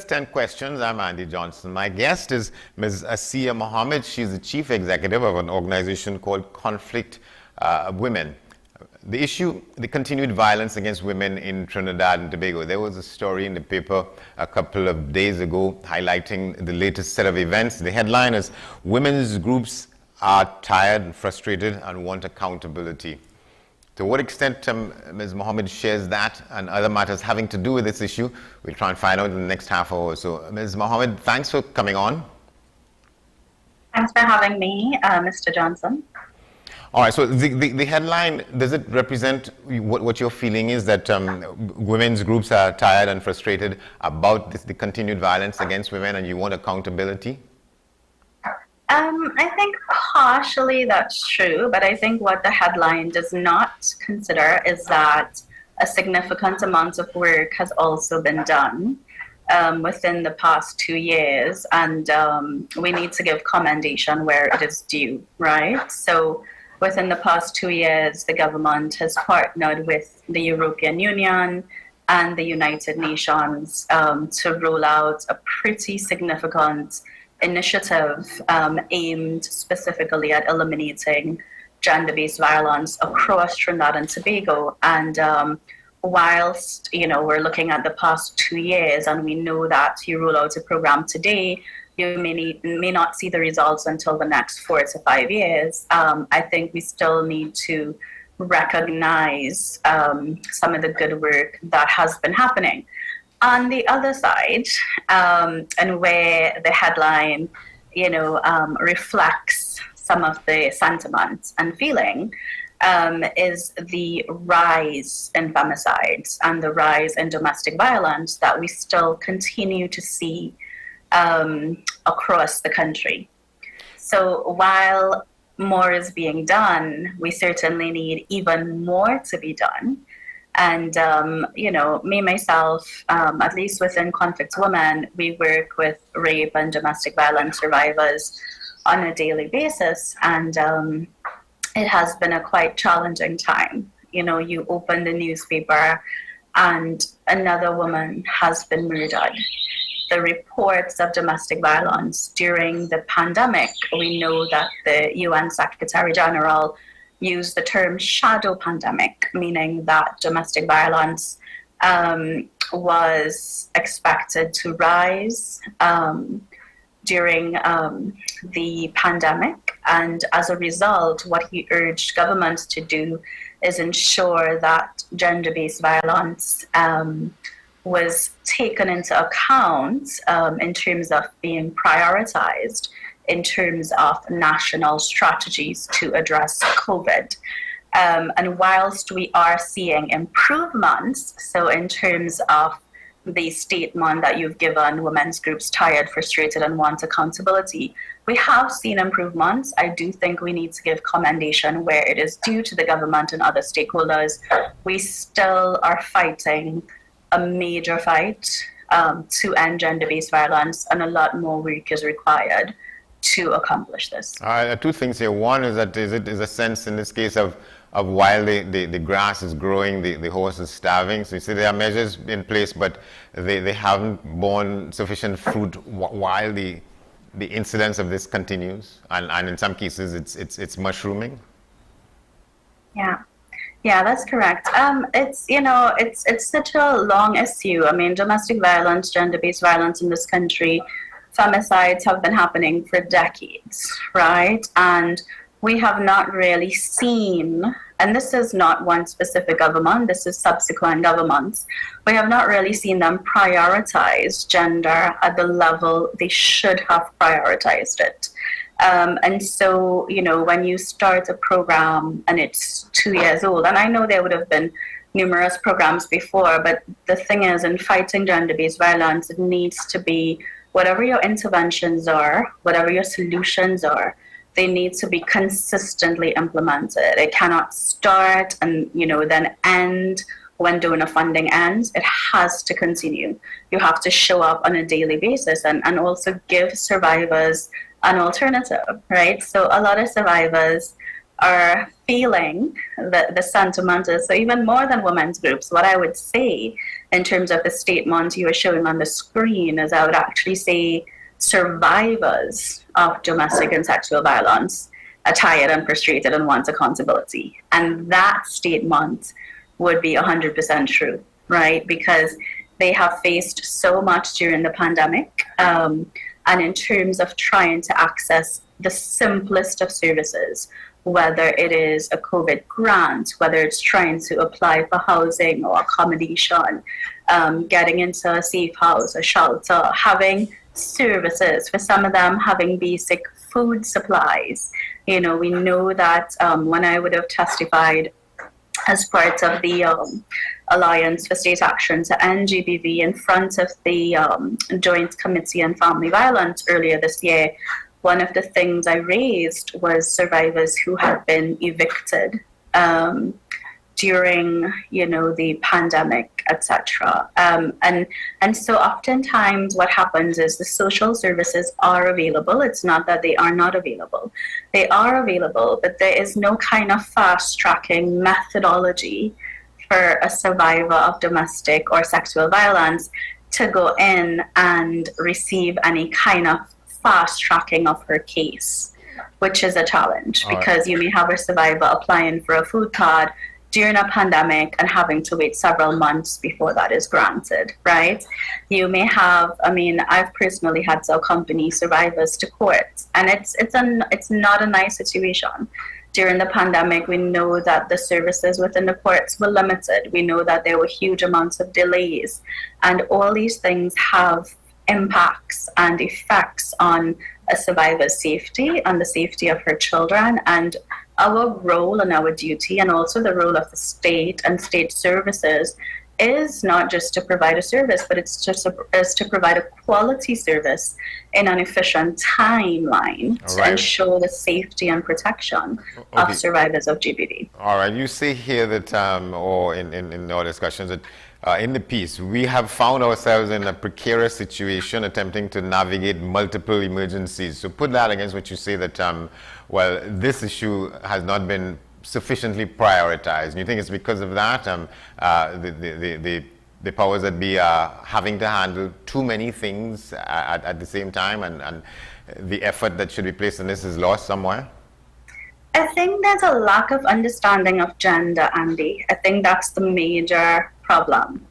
Just 10 questions. I'm Andy Johnson. My guest is Ms. Asiya Mohammed. She's the chief executive of an organization called Conflict Women. The issue, the continued violence against women in Trinidad and Tobago. There was a story in the paper a couple of days ago highlighting the latest set of events. The headline is, "Women's groups are tired and frustrated and want accountability." To what extent Ms. Mohammed shares that and other matters having to do with this issue, we'll try and find out in the next half hour or so. Ms. Mohammed, thanks for coming on. Thanks for having me, Mr. Johnson. All right, so the headline, does it represent what your feeling is, that women's groups are tired and frustrated about the continued violence against women and you want accountability? I think partially that's true, but I think what the headline does not consider is that a significant amount of work has also been done within the past 2 years, and we need to give commendation where it is due, right? So within the past 2 years, the government has partnered with the European Union and the United Nations to roll out a pretty significant initiative aimed specifically at eliminating gender-based violence across Trinidad and Tobago. And whilst we're looking at the past 2 years, and we know that you roll out a program today, you may not see the results until the next 4 to 5 years. I think we still need to recognize some of the good work that has been happening. On the other side, and where the headline, reflects some of the sentiment and feeling, is the rise in femicides and the rise in domestic violence that we still continue to see across the country. So while more is being done, we certainly need even more to be done. And, me, myself, at least within Conflict Women, we work with rape and domestic violence survivors on a daily basis. And it has been a quite challenging time. You open the newspaper and another woman has been murdered. The reports of domestic violence during the pandemic, we know that the UN Secretary General used the term shadow pandemic, meaning that domestic violence was expected to rise during the pandemic. And as a result, what he urged governments to do is ensure that gender-based violence was taken into account in terms of being prioritized in terms of national strategies to address COVID. And whilst we are seeing improvements, so in terms of the statement that you've given, women's groups tired, frustrated, and want accountability, we have seen improvements. I do think we need to give commendation where it is due to the government and other stakeholders. We still are fighting a major fight to end gender-based violence, and a lot more work is required to accomplish this. Two things here. One is that is a sense in this case of while the grass is growing, the horse is starving. So you see there are measures in place, but they haven't borne sufficient fruit while the incidence of this continues, and in some cases it's mushrooming. Yeah, that's correct. It's such a long issue. I mean, domestic violence, gender-based violence in this country, femicides have been happening for decades, right? And we have not really seen, and this is not one specific government, this is subsequent governments, we have not really seen them prioritize gender at the level they should have prioritized it. And so, when you start a program and it's 2 years old, and I know there would have been numerous programs before, but the thing is, in fighting gender-based violence, it needs to be, whatever your interventions are, whatever your solutions are, they need to be consistently implemented. It cannot start and, then end when donor funding ends. It has to continue. You have to show up on a daily basis and also give survivors an alternative, right? So a lot of survivors are feeling the sentiment is. So even more than women's groups, what I would say in terms of the statement you were showing on the screen is I would actually say survivors of domestic and sexual violence are tired and frustrated and want accountability. And that statement would be 100% true, right? Because they have faced so much during the pandemic. And in terms of trying to access the simplest of services, whether it is a COVID grant, whether it's trying to apply for housing or accommodation, getting into a safe house, a shelter, having services, for some of them having basic food supplies. You know, we know that when I would have testified as part of the Alliance for State Action to End GBV in front of the Joint Committee on Family Violence earlier this year, one of the things I raised was survivors who had been evicted during, you know, the pandemic, etc. And so oftentimes what happens is the social services are available. It's not that they are not available. They are available, but there is no kind of fast-tracking methodology for a survivor of domestic or sexual violence to go in and receive any kind of fast tracking of her case, which is a challenge because you may have a survivor applying for a food card during a pandemic and having to wait several months before that is granted, right? You may have, I mean, I've personally had to accompany survivors to court, and it's not a nice situation. During the pandemic, we know that the services within the courts were limited. We know that there were huge amounts of delays, and all these things have impacts and effects on a survivor's safety and the safety of her children. And our role and our duty, and also the role of the state and state services, is not just to provide a service, but it's just to provide a quality service in an efficient timeline to ensure the safety and protection of survivors of GBV. All right, you say here that, or in our discussions, that in the piece, we have found ourselves in a precarious situation attempting to navigate multiple emergencies. So put that against what you say that, well, this issue has not been sufficiently prioritized. And you think it's because of that the powers that be are having to handle too many things at the same time, and the effort that should be placed in this is lost somewhere? I think there's a lack of understanding of gender, Andy. I think that's the major problem.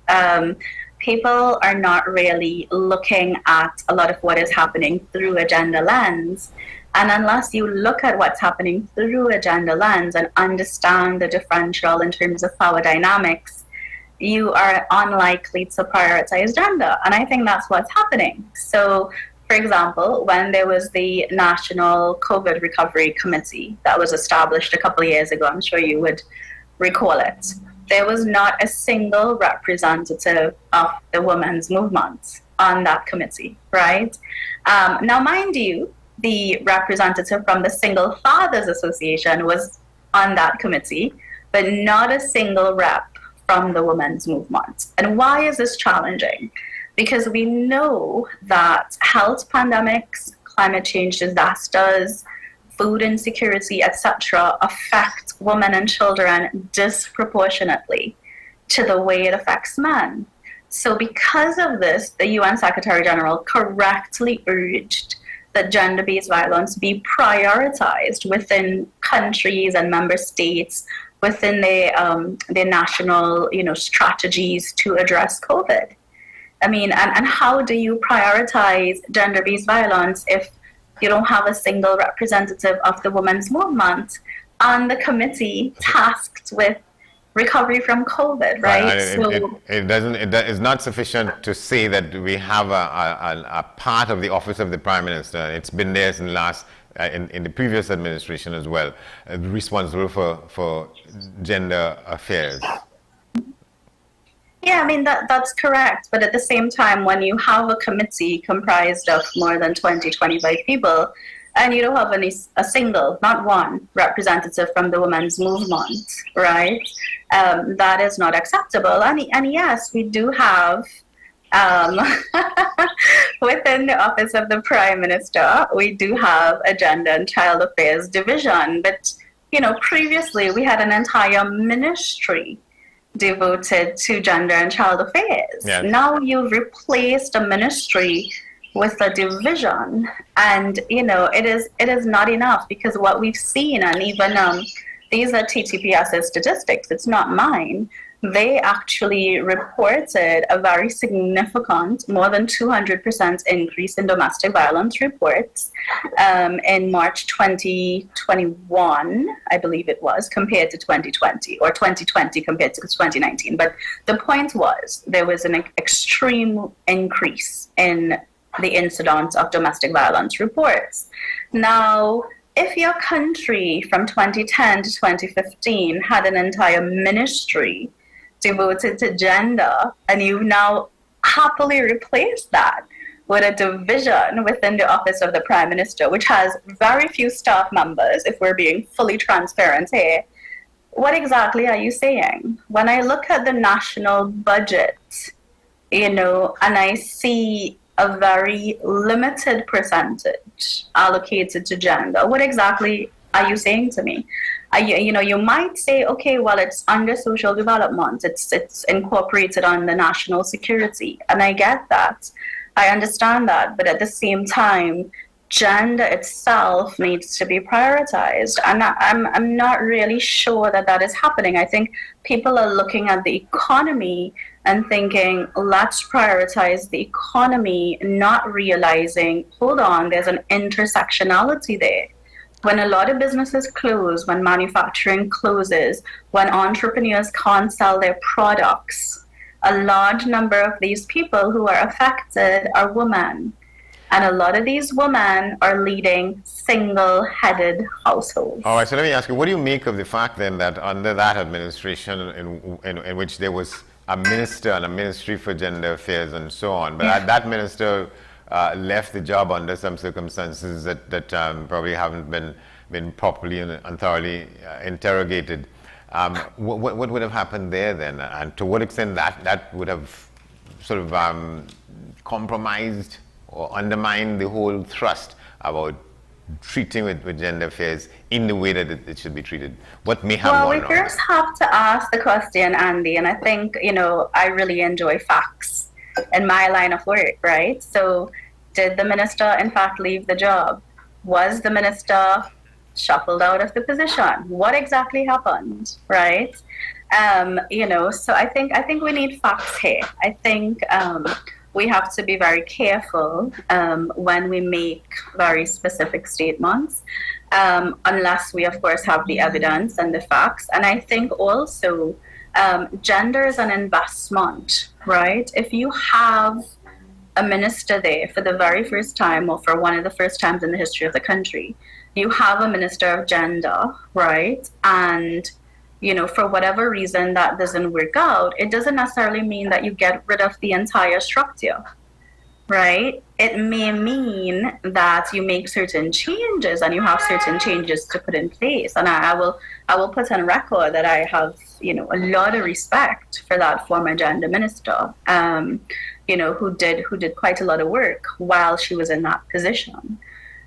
People are not really looking at a lot of what is happening through a gender lens. And unless you look at what's happening through a gender lens and understand the differential in terms of power dynamics, you are unlikely to prioritize gender. And I think that's what's happening. So, for example, when there was the National COVID Recovery Committee that was established a couple of years ago, I'm sure you would recall it, there was not a single representative of the women's movement on that committee, right? Now, mind you, the representative from the Single Fathers Association was on that committee, but not a single rep from the women's movement. And why is this challenging? Because we know that health pandemics, climate change disasters, food insecurity, etc., affect women and children disproportionately to the way it affects men. So because of this, the UN Secretary General correctly urged that gender-based violence be prioritized within countries and member states within their national, strategies to address COVID. I mean, and how do you prioritize gender-based violence if you don't have a single representative of the women's movement on the committee tasked with recovery from COVID, right? It's not sufficient to say that we have a part of the office of the Prime Minister. It's been there since in the previous administration as well, responsible for gender affairs. Yeah, I mean, that's correct. But at the same time, when you have a committee comprised of more than 20, 25 people, and you don't have a single, not one, representative from the women's movement, right? That is not acceptable. And yes, we do have, within the office of the Prime Minister, we do have a Gender and Child Affairs division, but previously we had an entire ministry devoted to gender and child affairs. Yes. Now you've replaced a ministry with a division, and it is not enough, because what we've seen, and even these are TTPS's statistics, it's not mine. They actually reported a very significant, more than 200% increase in domestic violence reports in March 2021, I believe it was, compared to 2020, or 2020 compared to 2019. But the point was, there was an extreme increase in the incidence of domestic violence reports. Now, if your country from 2010 to 2015 had an entire ministry devoted to gender, and you've now happily replaced that with a division within the office of the Prime Minister, which has very few staff members, if we're being fully transparent here, what exactly are you saying? When I look at the national budget, and I see a very limited percentage allocated to gender, what exactly are you saying to me? You might say, okay, well, it's under social development, it's incorporated under national security, and I get that, I understand that, but at the same time, gender itself needs to be prioritized, and I'm not really sure that is happening. I think people are looking at the economy and thinking, let's prioritize the economy, not realizing, hold on, there's an intersectionality there. When a lot of businesses close, when manufacturing closes, when entrepreneurs can't sell their products, a large number of these people who are affected are women. And a lot of these women are leading single-headed households. All right, so let me ask you, what do you make of the fact then that under that administration in which there was a minister and a ministry for gender affairs and so on, but that minister left the job under some circumstances that probably haven't been properly and thoroughly interrogated. What would have happened there then, and to what extent that would have sort of compromised or undermined the whole thrust about treating with gender affairs in the way that it should be treated? What may have Well, gone we on? first have to ask the question, Andy, and I think, I really enjoy facts in my line of work, right? So did the minister in fact leave the job? Was the minister shuffled out of the position? What exactly happened, right? So I think we need facts here. I think we have to be very careful when we make very specific statements, unless we, of course, have the evidence and the facts. And I think also gender is an investment, right? If you have a minister there for the very first time, or for one of the first times in the history of the country, you have a minister of gender, right? And for whatever reason that doesn't work out, it doesn't necessarily mean that you get rid of the entire structure, right? It may mean that you make certain changes, and you have certain changes to put in place. And I will put on record that I have, a lot of respect for that former gender minister, who did quite a lot of work while she was in that position.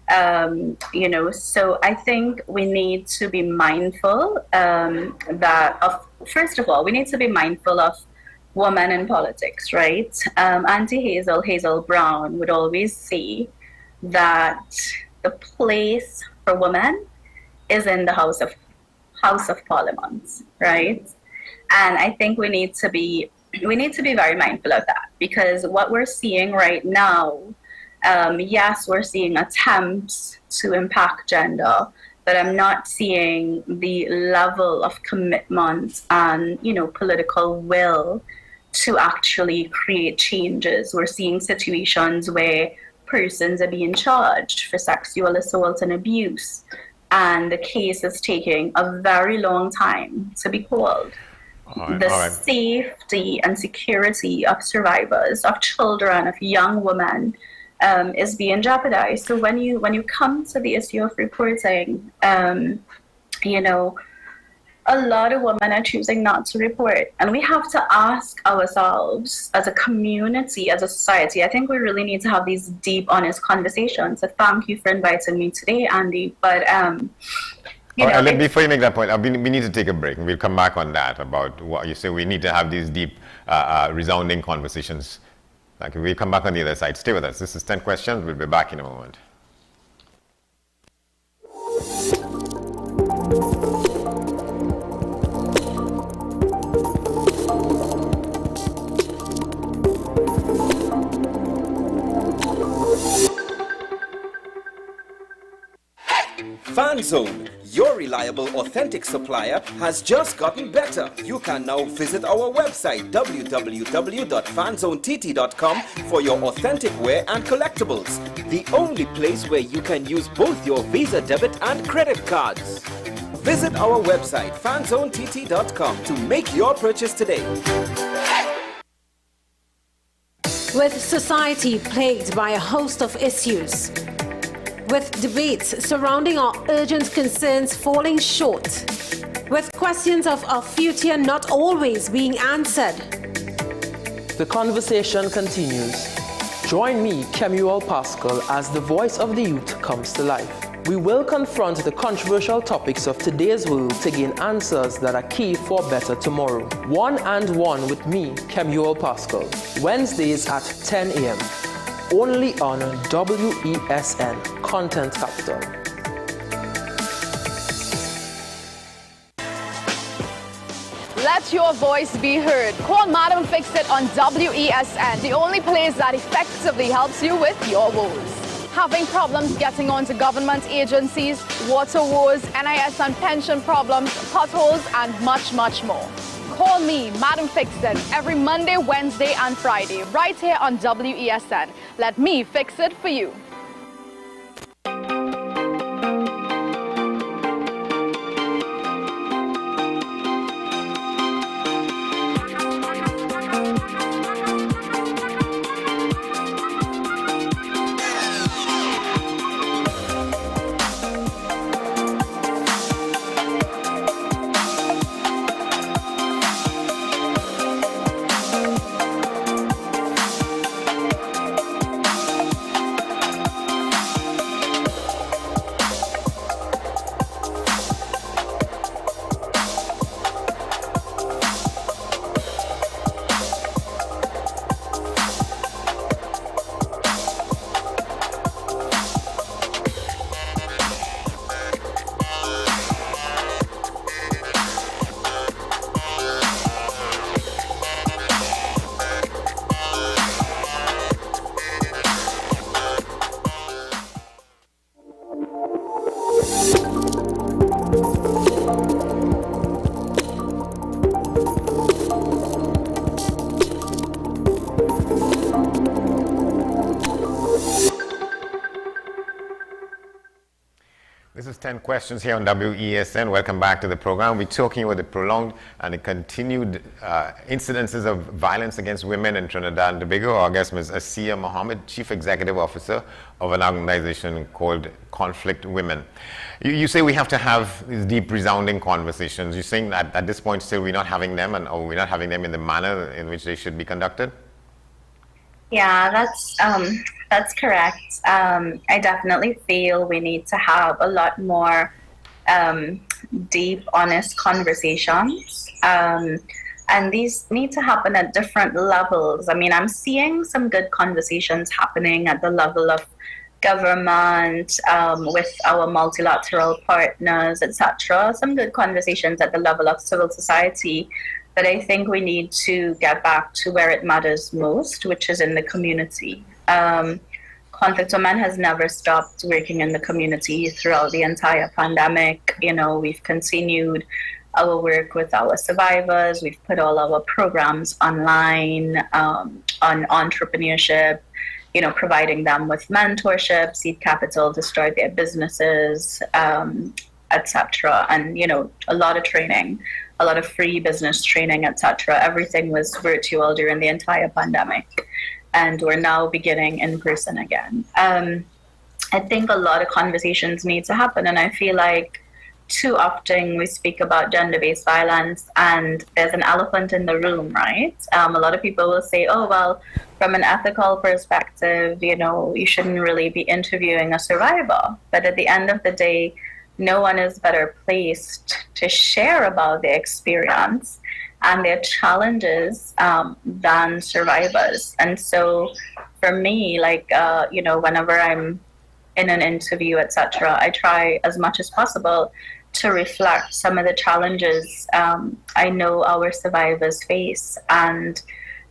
So I think we need to be mindful first of all, we need to be mindful of women in politics, right? Auntie Hazel Brown would always say that the place for women is in the House of Parliament, right? And I think we need to be very mindful of that, because what we're seeing right now, yes, we're seeing attempts to impact gender, but I'm not seeing the level of commitment and, political will to actually create changes. We're seeing situations where persons are being charged for sexual assault and abuse, and the case is taking a very long time to be called. The safety and security of survivors, of children, of young women, is being jeopardized. So when you come to the issue of reporting, a lot of women are choosing not to report, and we have to ask ourselves as a community, as a society. I think we really need to have these deep, honest conversations. So thank you for inviting me today, Andy. But Before you make that point, we need to take a break. We'll come back on that about what you say. We need to have these deep, resounding conversations. Like, we'll come back on the other side. Stay with us. This is 10 Questions. We'll be back in a moment. FanZone, your reliable, authentic supplier, has just gotten better. You can now visit our website www.fanzonett.com for your authentic wear and collectibles. The only place where you can use both your Visa debit and credit cards. Visit our website fanzonett.com to make your purchase today. With society plagued by a host of issues, with debates surrounding our urgent concerns falling short, with questions of our future not always being answered. The conversation continues. Join me, Kemuel Pascal, as the voice of the youth comes to life. We will confront the controversial topics of today's world to gain answers that are key for a better tomorrow. One and One with me, Kemuel Pascal, Wednesdays at 10 a.m. only on WESN Content Capital. Let your voice be heard. Call Madam Fix It on WESN, the only place that effectively helps you with your woes. Having problems getting onto government agencies, water woes, NIS and pension problems, potholes, and much, much more. Call me, Madam Fix It, every Monday, Wednesday, and Friday, right here on WESN. Let me fix it for you. This is 10 Questions here on WESN. Welcome back to the program. We're talking about the prolonged and the continued incidences of violence against women in Trinidad and Tobago. Our guest, Ms. Asiya Mohammed, Chief Executive Officer of an organization called Conflict Women. You say we have to have these deep, resounding conversations. You're saying that at this point still we're not having them, or we're not having them in the manner in which they should be conducted? Yeah, that's correct. I definitely feel we need to have a lot more deep, honest conversations. And these need to happen at different levels. I mean, I'm seeing some good conversations happening at the level of government, with our multilateral partners, etc. Some good conversations at the level of civil society. But I think we need to get back to where it matters most, which is in the community. Conflict Women has never stopped working in the community throughout the entire pandemic. You know, we've continued our work with our survivors. We've put all our programs online on entrepreneurship, you know, providing them with mentorship, seed capital to start their businesses, etc. And, you know, a lot of training, a lot of free business training, etc. Everything was virtual during the entire pandemic. And we're now beginning in person again. I think a lot of conversations need to happen. And I feel like too often we speak about gender-based violence and there's an elephant in the room, right? A lot of people will say, oh, well, from an ethical perspective, you know, you shouldn't really be interviewing a survivor. But at the end of the day, no one is better placed to share about their experience and their challenges than survivors. And so for me, like, whenever I'm in an interview, etc., I try as much as possible to reflect some of the challenges I know our survivors face. And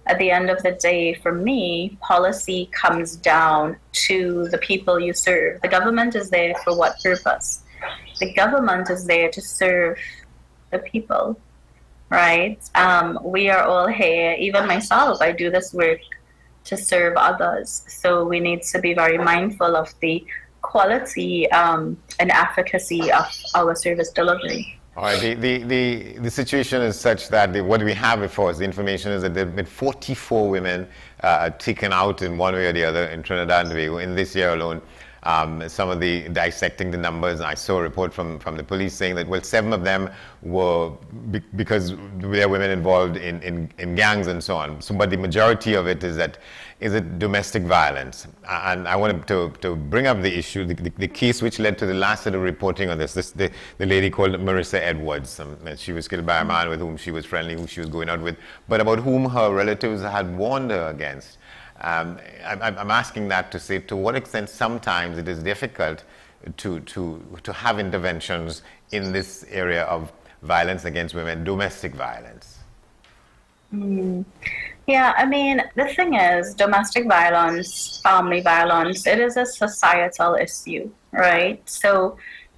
at the end of the day, for me, policy comes down to the people you serve. The government is there for what purpose? The government is there to serve the people, right? We are all here, even myself, I do this work to serve others. So we need to be very mindful of the quality and efficacy of our service delivery. All right, the situation is such that what we have before us, the information is that there have been 44 women taken out in one way or the other in Trinidad and Tobago in this year alone. Some of the dissecting the numbers, I saw a report from the police saying that, well, 7 of them were because there are women involved in gangs and so on. So, but the majority of it is it domestic violence. And I wanted to bring up the issue, the case which led to the last set of reporting on this. The lady called Marissa Edwards. She was killed by a man with whom she was friendly, who she was going out with, but about whom her relatives had warned her against. I'm asking that to say, to what extent sometimes it is difficult to have interventions in this area of violence against women, domestic violence. Yeah, I mean, the thing is, domestic violence, family violence, it is a societal issue, right? So,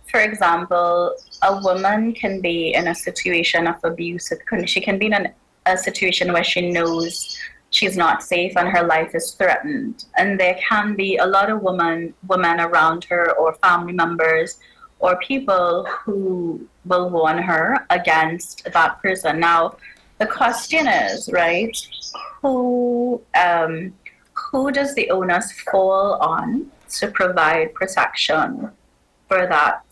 for example, a woman can be in a situation of abuse. She can be in a situation where she knows she's not safe and her life is threatened. And there can be a lot of women around her or family members or people who will warn her against that person. Now, the question is, right, who does the onus fall on to provide protection for that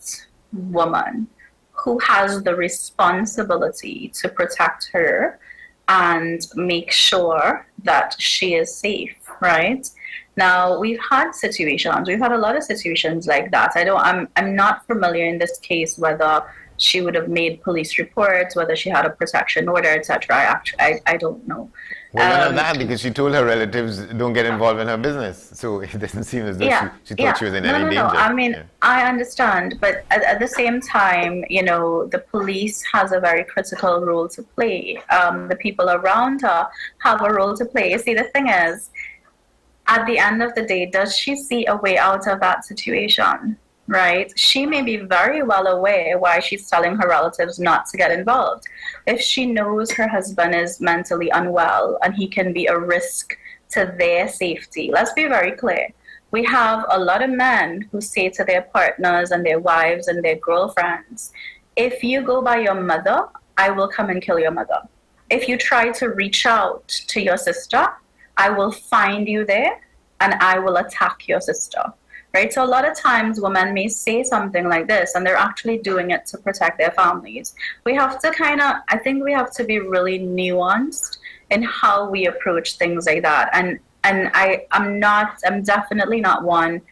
woman? Who has the responsibility to protect her and make sure that she is safe, right? Now, we've had a lot of situations like that. I'm not familiar in this case whether she would have made police reports, whether she had a protection order, etc. I don't know. Well, none of that, because she told her relatives don't get involved in her business. So it doesn't seem as though she thought she was in any danger. I mean, I understand, but at the same time, the police has a very critical role to play. The people around her have a role to play. You see, the thing is, at the end of the day, does she see a way out of that situation? Right? She may be very well aware why she's telling her relatives not to get involved. If she knows her husband is mentally unwell and he can be a risk to their safety, let's be very clear. We have a lot of men who say to their partners and their wives and their girlfriends, if you go by your mother, I will come and kill your mother. If you try to reach out to your sister, I will find you there and I will attack your sister. Right? So a lot of times women may say something like this and they're actually doing it to protect their families. We have to I think we have to be really nuanced in how we approach things like that. And I'm definitely not one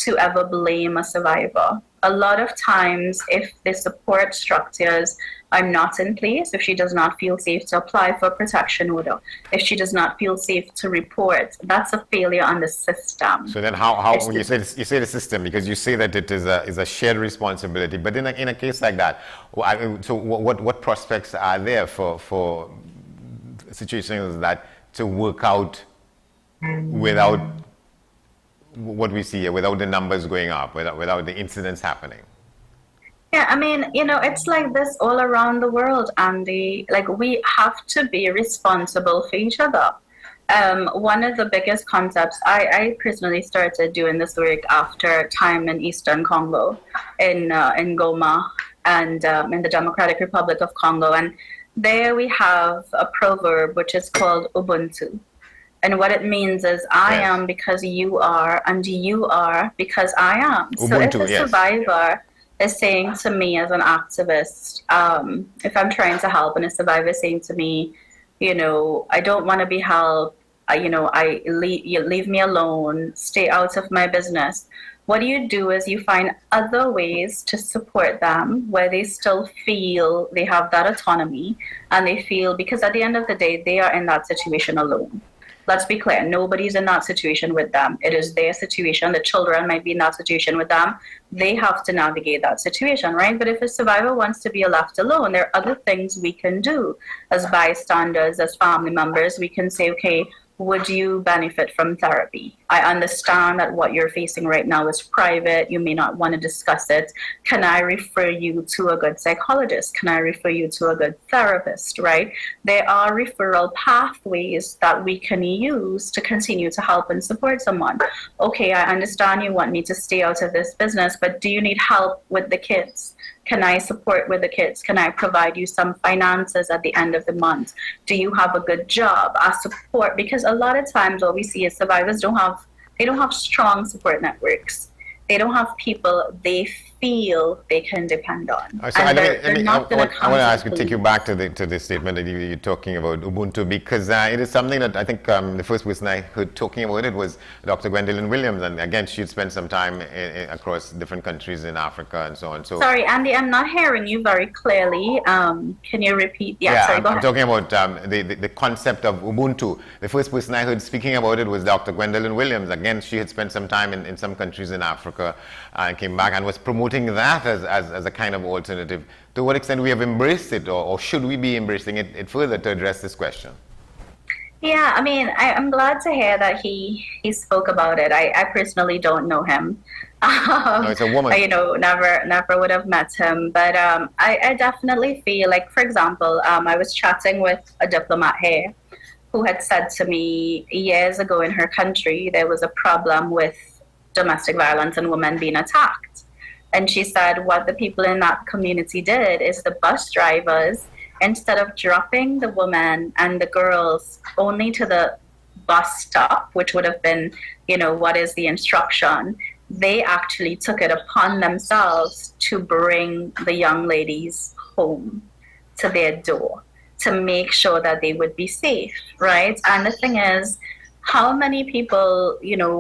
to ever blame a survivor. A lot of times, if the support structures are not in place, if she does not feel safe to apply for a protection order, if she does not feel safe to report, that's a failure on the system. So then how when you say the system, because you say that it is a shared responsibility, but in a case like that, so what prospects are there for situations like that to work out without what we see here, without the numbers going up, without the incidents happening? Yeah, I mean, it's like this all around the world, Andy. Like, we have to be responsible for each other. One of the biggest concepts, I personally started doing this work after time in Eastern Congo, in Goma, and in the Democratic Republic of Congo. And there we have a proverb which is called Ubuntu. And what it means is, I am because you are, and you are because I am. Ubuntu, so if a survivor is saying to me as an activist, if I'm trying to help and a survivor is saying to me, I don't want to be helped, you leave me alone, stay out of my business. What you do is you find other ways to support them where they still feel they have that autonomy, and they feel, because at the end of the day, they are in that situation alone. Let's be clear, nobody's in that situation with them. It is their situation. The children might be in that situation with them. They have to navigate that situation, right? But if a survivor wants to be left alone, there are other things we can do as bystanders, as family members. We can say, okay, would you benefit from therapy? I understand that what you're facing right now is private. You may not want to discuss it. Can I refer you to a good psychologist? Can I refer you to a good therapist, right? There are referral pathways that we can use to continue to help and support someone. Okay, I understand you want me to stay out of this business, but do you need help with the kids? Can I support with the kids? Can I provide you some finances at the end of the month? Do you have a good job? I support, because a lot of times what we see is survivors don't have strong support networks. They don't have people they feel they can depend on. So I want to ask you, take you back to the statement that you're talking about Ubuntu, because it is something that I think the first person I heard talking about it was Dr. Gwendolyn Williams, and again, she'd spent some time across different countries in Africa and so on. So sorry, Andy, I'm not hearing you very clearly. Can you repeat? I'm talking about the concept of Ubuntu. The first person I heard speaking about it was Dr. Gwendolyn Williams. Again, she had spent some time in some countries in Africa and came back and was promoting that as a kind of alternative. To what extent we have embraced it, or should we be embracing it further to address this question? Yeah, I mean, I'm glad to hear that he spoke about it. I personally don't know him. No, it's a woman. Never would have met him. But I definitely feel like, for example, I was chatting with a diplomat here who had said to me years ago in her country there was a problem with domestic violence and women being attacked. And she said what the people in that community did is the bus drivers, instead of dropping the women and the girls only to the bus stop, which would have been, what is the instruction, they actually took it upon themselves to bring the young ladies home to their door to make sure that they would be safe, right? And the thing is, how many people,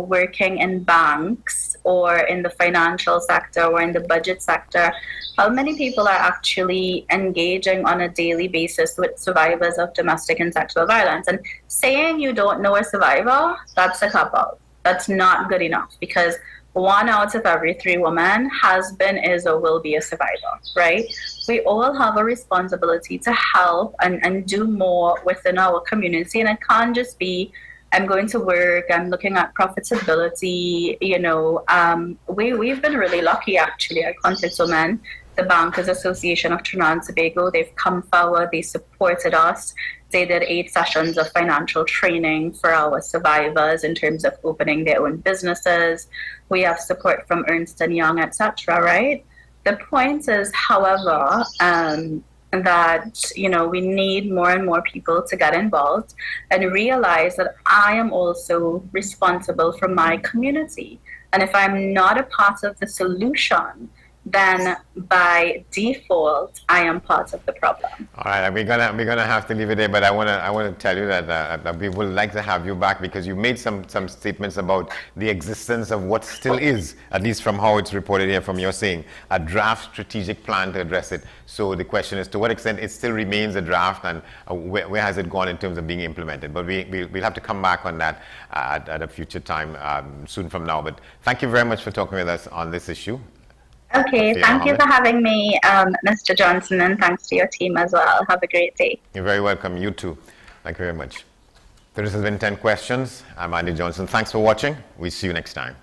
working in banks or in the financial sector or in the budget sector, how many people are actually engaging on a daily basis with survivors of domestic and sexual violence? And saying you don't know a survivor, that's a cop-out. That's not good enough, because 1 out of every 3 women has been, is, or will be a survivor, right? We all have a responsibility to help and do more within our community. And it can't just be, I'm going to work, I'm looking at profitability, we've been really lucky actually at Conflict Women. The Bankers Association of Trinidad and Tobago, they've come forward, they supported us. They did 8 sessions of financial training for our survivors in terms of opening their own businesses. We have support from Ernst & Young, etc., right? The point is, however, that we need more and more people to get involved and realize that I am also responsible for my community. And if I'm not a part of the solution, then by default I am part of the problem. All right, we're gonna have to leave it there, but I wanna tell you that we would like to have you back, because you made some statements about the existence of what still is, at least from how it's reported here from your saying, a draft strategic plan to address it. So the question is, to what extent it still remains a draft, and where has it gone in terms of being implemented? But we'll have to come back on that at a future time soon from now. But thank you very much for talking with us on this issue. Okay, thank you for having me, Mr. Johnson, and thanks to your team as well. Have a great day. You're very welcome. You too. Thank you very much. This has been 10 Questions. I'm Andy Johnson. Thanks for watching. We'll see you next time.